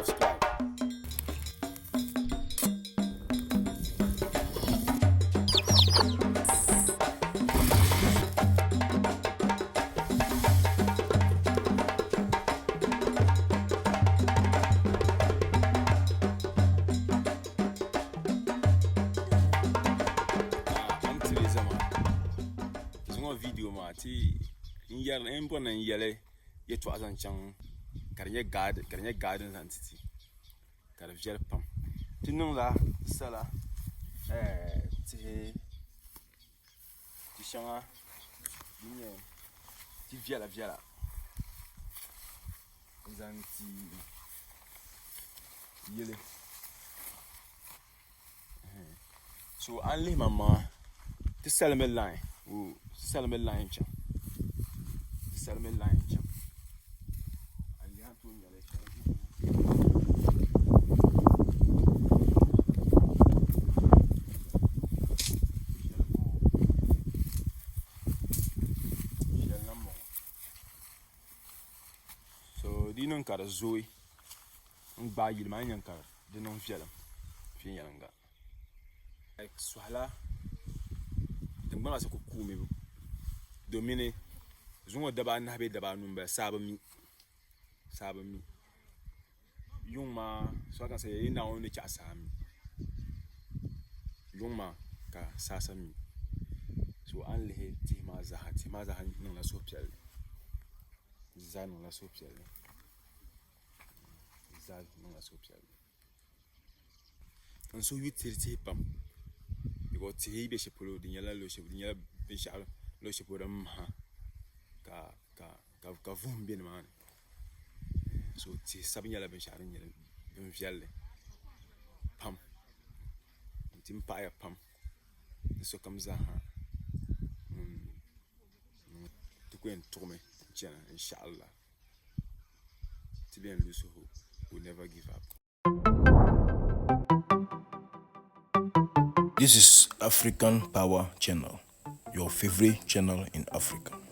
subscribe. I'm Teresa man. It's one video man. In yell and born and yellow. Yet was on chang. Carrier gardens and city. Carrier pump. Tu know la sala. Tu changa. Tu viala. Zanti yele. So only mama. To sell me line. Sell me line chang. Sell me line chang. So die non kar zoe un ba yil ma nyan kar de non vielam fi yanga ek swala de ngba se ko kumi domine zungo daba na be daba numba sabami yung ma so kan se ina on ni cha sami yung ma ka sasami so an le ti ma zaha non la so piel zan non la so piel non la so piel and so you tiri pam you go ti be she polo di nyala lo she di nyala be sha lo she polo ha ka vum bien man so ti sabi nyala be sha nyala ben fialle pam tim pa ya pam so comme ça tu ko en tourner tiens inshallah ti bien le so will never give up. This is African Power Channel, your favorite channel in Africa.